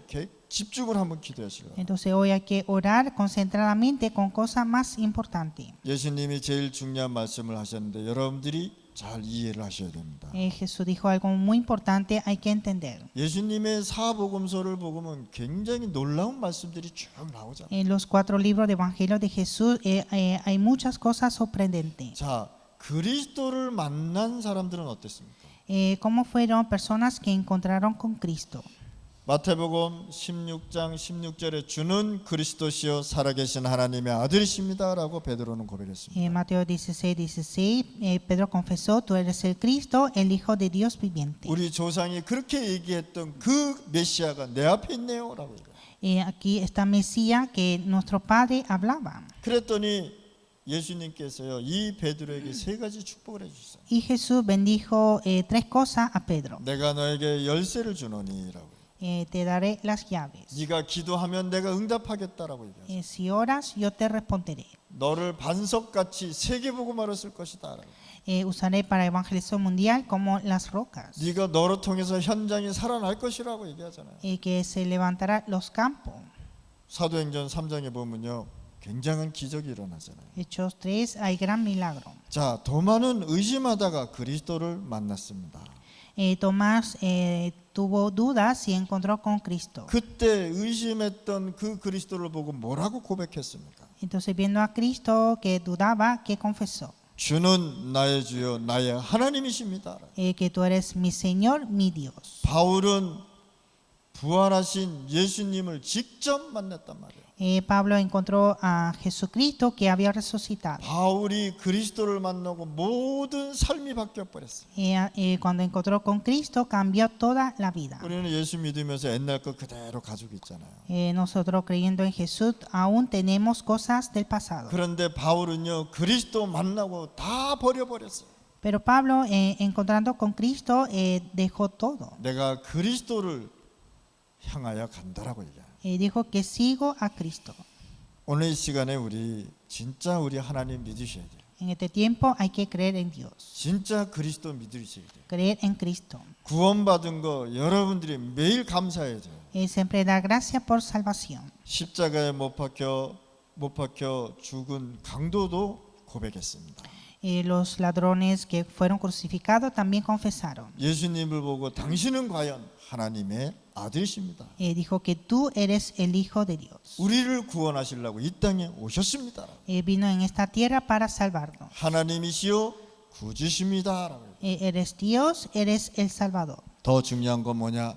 집중을 한번 기도하시고. Entonces hoy hay que orar concentradamente con cosas más importantes. 예수님이 제일 중요한 말씀을 하셨는데 여러분들이 잘 이해를 하셔야 됩니다. Jesús dijo algo muy importante, hay que entender. 예수님의 사복음서를 보면 굉장히 놀라운 말씀들이 쭉 나오잖아요. En los 4 libros de Evangelio de Jesús hay muchas cosas sorprendentes. 자, 그리스도를 만난 사람들은 어땠습니까? ¿Cómo fueron personas que encontraron con Cristo? 마태복음 16장 16절에 주는 그리스도시요 살아계신 하나님의 아들이십니다라고 베드로는 고백했습니다. Mateo 16:16, Pedro confesó, tú eres el Cristo, el Hijo de Dios viviente. 우리 조상이 그렇게 얘기했던 그 메시아가 내 앞에 있네요라고. Aquí está Mesías que nuestro padre hablaba. 그랬더니 예수님께서요 이 베드로에게 3가지 축복을 해주셨어요. Y Jesús bendijo 3 cosas a Pedro. 내가 너에게 열쇠를 주노니라고. Te daré las llaves. 네가 기도하면 내가 응답하겠다라고 얘기했어요. Si oras, yo te responderé. 너를 반석같이 세계복음화로 쓸 것이다라고. Usaré para evangelización mundial como las rocas. 네가 너로 통해서 현장이 살아날 것이라고 얘기하잖아요. Que se levantará los campos. 사도행전 3장에 보면요 굉장한 기적이 일어나잖아요. Hechos 3 hay gran milagro. 자, 도마는 의심하다가 그리스도를 만났습니다. Tomás tuvo dudas y encontró con Cristo. 그때 의심했던 그 그리스도를 보고 뭐라고 고백했습니까? Entonces viendo a Cristo que dudaba, que confesó 주는 나의 주여 나의 하나님이십니다. que tú eres mi Señor, mi Dios. 바울은 부활하신 예수님을 직접 만났단 말이에요. Pablo encontró a Jesucristo que había resucitado. 바울이 그리스도를 만나고 모든 삶이 바뀌어 버렸어요. Cuando encontró con Cristo cambió toda la vida. 우리는 예수 믿으면서 옛날 거 그대로 가지고 있잖아요. Nosotros creyendo en Jesús aún tenemos cosas del pasado. 그런데 바울은요 그리스도 만나고 다 버려버렸어요. Pero Pablo encontrando con Cristo dejó todo. 내가 그리스도를 향하여 간다라고 얘기해요. Dijo que sigo a Cristo. 오늘 이 시간에 우리 진짜 우리 하나님 믿으셔야 돼요. En este tiempo hay que creer en Dios. 진짜 그리스도 믿으셔야 돼요. Creer en Cristo. 구원받은 거 여러분들이 매일 감사해야 돼요. Siempre dar gracias por salvación. 십자가에 못 박혀 죽은 강도도 고백했습니다. Los ladrones que fueron crucificados también confesaron. 예수님을 보고 당신은 과연 하나님의 아들이십니다. Dijo que tú eres el Hijo de Dios. 우리를 구원하시려고 이 땅에 오셨습니다. Vino en esta tierra para salvarnos. 하나님이시요 구주십니다. Eres Dios, eres el Salvador. 더 중요한 건 뭐냐?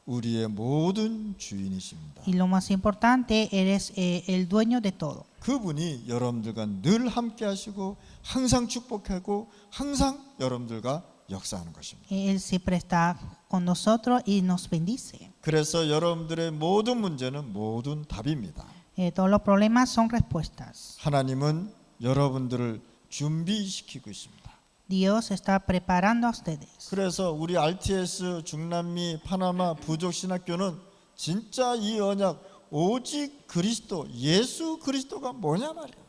우리의 모든 주인이십니다. Y lo más importante, eres el dueño de todo. 그분이 여러분들과 늘 함께 하시고 항상 축복하고 항상 여러분들과 역사하는 것입니다. Él siempre está con nosotros y nos bendice. 그래서 여러분들의 모든 문제는 모든 답입니다. Todos los problemas son respuestas. 하나님은 여러분들을 준비시키고 있습니다. Dios está preparando a ustedes. 그래서 우리 RTS 중남미 파나마 부족 신학교는 진짜 이 언약 오직 그리스도 예수 그리스도가 뭐냐 말이에요.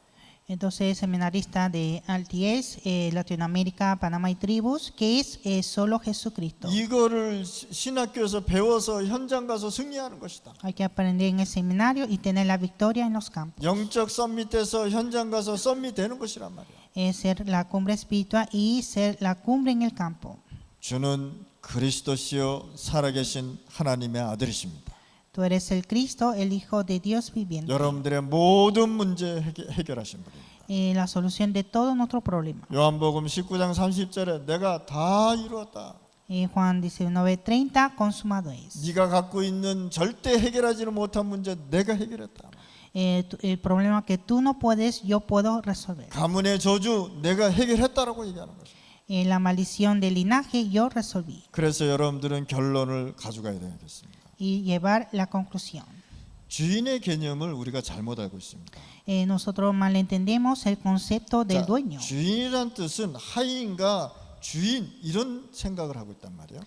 Entonces, seminarista de RTS, Latinoamérica, Panamá y tribus, que es solo Jesucristo. 이거를 신학교에서 배워서 현장 가서 승리하는 것이다. Hay que aprender en el seminario y tener la victoria en los campos. 영적 썸밋에서 현장 가서 썸밋 되는 것이란 말이야. es ser la cumbre espiritual y ser la cumbre en el campo. 주는 그리스도시요 살아계신 하나님의 아들이십니다. Tú eres el Cristo, el Hijo de Dios viviente. 여러분들의 모든 문제 해결하신 분입니다. La solución de todo nuestro problema. 요한복음 19장 30절에 내가 다 이루었다. Juan 19:30, consumado es. 네가 갖고 있는 절대 해결하지는 못한 문제 내가 해결했다. El problema que tú no puedes, yo puedo resolver. 가문의 저주 내가 해결했다라고 얘기하는 것입니다. La maldición del linaje, yo resolví. 그래서 여러분들은 결론을 가져가야 되겠습니다. Y llevar la conclusión. 주인의 개념을 우리가 잘못 알고 있습니다. Nosotros malentendemos el concepto del 자, dueño. 주인이란 뜻은 하인과 주인 이런 생각을 하고 있단 말이에요.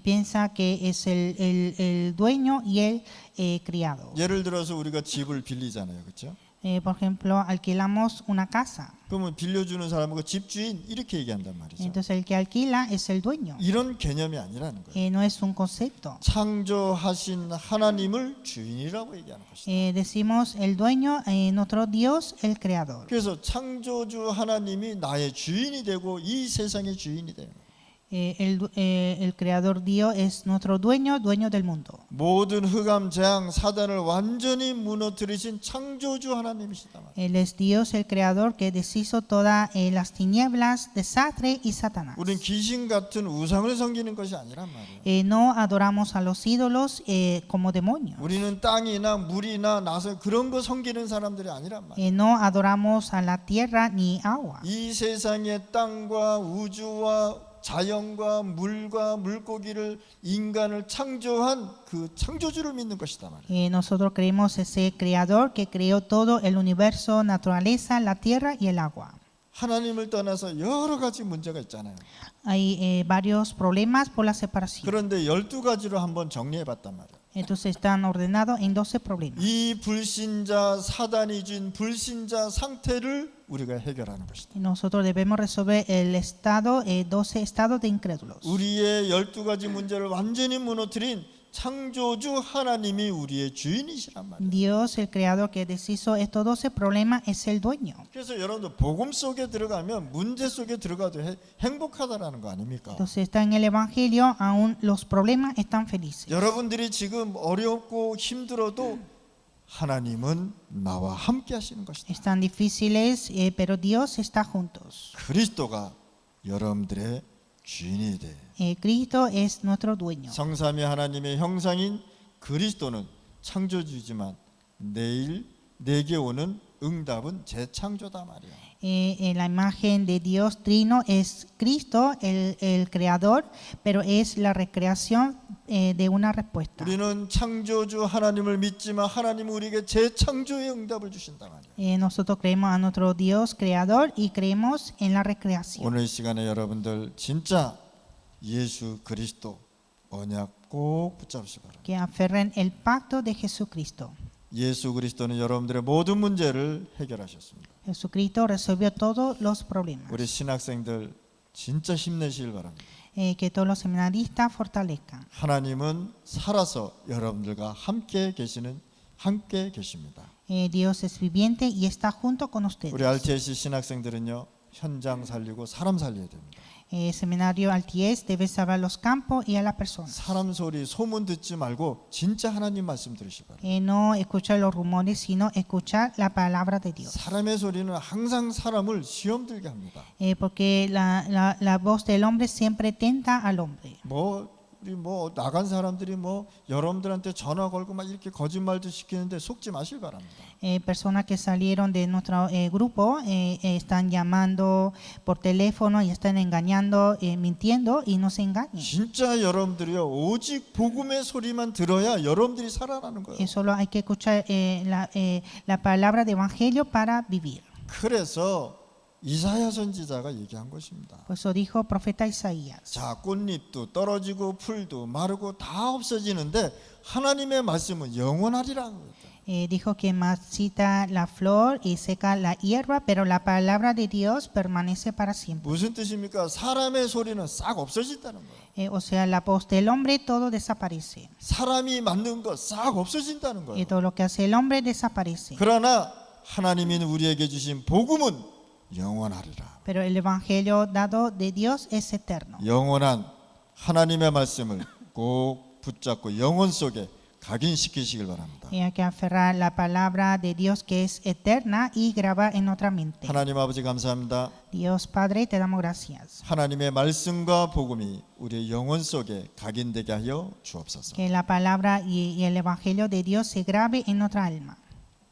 Piensa que es el dueño y el criado. 예를 들어서 우리가 집을 빌리잖아요, 그렇죠? Por ejemplo, alquilamos una casa. 그러면 빌려주는 사람하고 집주인 이렇게 얘기한단 말이죠. Entonces el que alquila es el dueño. 이런 개념이 아니라는 거예요. No es un concepto. 창조하신 하나님을 주인이라고 얘기하는 것이다. Decimos el dueño, nuestro Dios, el creador. 그래서 창조주 하나님이 나의 주인이 되고 이 세상의 주인이 되는 거예요. El creador Dios es nuestro dueño, dueño del mundo. 모든 흑암, 재앙, 사단을 완전히 무너뜨리신 창조주 하나님이시다 말이에요. Él es Dios, el creador que deshizo todas las tinieblas, desastre y Satanás. 우리는 귀신 같은 우상을 섬기는 것이 아니란 말이에요. No adoramos a los ídolos como demonios. 우리는 땅이나 물이나 나서 그런 거 섬기는 사람들이 아니란 말이에요. No adoramos a la tierra ni agua. 이 세상의 땅과 우주와 자연과 물과 물고기를 인간을 창조한 그 창조주를 믿는 것이다 말이에요. Nosotros creemos ese creador que creó todo el universo, naturaleza, la tierra y el agua. 하나님을 떠나서 여러 가지 문제가 있잖아요. Hay varios problemas por la separación. 그런데 12가지로 한번 정리해 봤단 말이에요. Entonces están ordenados en 12 problemas. 이 불신자 사단이 준 불신자 상태를 우리가 해결하는 것이다. Nosotros debemos resolver el estado, 12 estados de incrédulos. 우리의 12가지 문제를 완전히 무너뜨린 창조주 하나님이 우리의 주인이시란 말이에요. Dios, el creador que deshizo estos 12 problemas, es el dueño. 그래서 여러분들 복음 속에 들어가면 문제 속에 들어가도 행복하다라는 거 아닙니까? Entonces está en el evangelio, aún los problemas están felices. 여러분들이 지금 어렵고 힘들어도 하나님은 나와 함께 하시는 것이다. Están difíciles, pero Dios está juntos. 그리스도가 여러분들의 주인이 돼. Cristo es nuestro dueño. 성삼위 하나님의 형상인 그리스도는 창조주지만 내일 내게 오는 응답은 재창조다 말이야. La imagen de Dios Trino es Cristo, el creador, pero es la recreación de una respuesta. 우리는 창조주 하나님을 믿지만 하나님은 우리에게 재창조의 응답을 주신다 말이야. Nosotros creemos a nuestro Dios creador y creemos en la recreación. 오늘 이 시간에 여러분들 진짜 예수 그리스도 언약 꼭 붙잡으시 바랍니다. Que aferren el pacto de Jesucristo. 예수 그리스도는 여러분들의 모든 문제를 해결하셨습니다. Jesucristo resolvió todos los problemas. 우리 신학생들 진짜 힘내시길 바랍니다. Que todos los seminaristas fortalezcan. 하나님은 살아서 여러분들과 함께 계십니다. Dios es viviente y está junto con ustedes. 우리 RTC 신학생들은요 현장 살리고 사람 살려야 됩니다. Seminario Alties debe salvar los campos y a las personas. 사람 소리 소문 듣지 말고 진짜 하나님 말씀 들으시 바랍니다. No escuchar los rumores, sino escuchar la palabra de Dios. 사람의 소리는 항상 사람을 시험 들게 합니다. Porque la voz del hombre siempre tenta al hombre. 우리 나간 사람들이 여러분들한테 전화 걸고 막 이렇게 거짓말도 시키는데 속지 마실 바랍니다. Personas que salieron de nuestro grupo están llamando por teléfono y están engañando, mintiendo y no se engañen. 진짜 여러분들이요 오직 복음의 소리만 들어야 여러분들이 살아나는 거예요. Solo hay que escuchar la palabra de evangelio para vivir. 그래서 이사야 선지자가 얘기한 것입니다. Por eso dijo profeta Isaías. 자, 꽃잎도 떨어지고 풀도 마르고 다 없어지는데 하나님의 말씀은 영원하리라고 했다. Dijo que marchita la flor y seca la hierba, pero la palabra de Dios permanece para siempre. 무슨 뜻입니까? 사람의 소리는 싹 없어진다는 거예요. O sea, la voz del hombre todo desaparece. 사람이 만든 거 싹 없어진다는 Y 거예요. todo lo que hace el hombre desaparece. 그러나 하나님이 우리에게 주신 복음은 영원하리라. pero el evangelio dado de Dios es eterno. 영원한 하나님의 말씀을 꼭 붙잡고 영혼 속에 각인시키시길 바랍니다. Y hay que aferrar la palabra de Dios que es eterna y graba en nuestra mente. 하나님 아버지 감사합니다. Dios Padre, te damos gracias. 하나님의 말씀과 복음이 우리의 영혼 속에 각인되게 하여 주옵소서. Que la palabra y el evangelio de Dios se grabe en nuestra alma.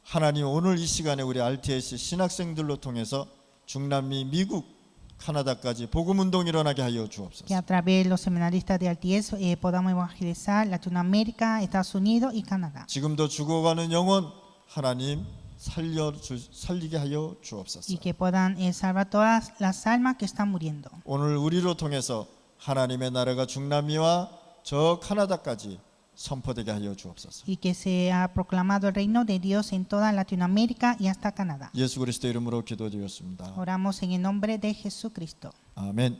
하나님 오늘 이 시간에 우리 RTS 신학생들로 통해서 중남미, 미국, 카나다까지 복음 운동 일어나게 하여 Que 주옵소서. a través de los seminaristas de Alties podamos evangelizar Latinoamérica, Estados Unidos y Canadá. 지금도 죽어가는 영혼 하나님 살리게 하여 주옵소서. Y que puedan salvar todas las almas que están muriendo. 오늘 우리로 통해서 하나님의 나라가 중남미와 저 카나다까지 선포되게 하여 주옵소서. Y que sea proclamado el reino de Dios en toda Latinoamérica y hasta Canadá. 예수 그리스도 이름으로 기도드렸습니다. Oramos en el nombre de Jesucristo. 아멘.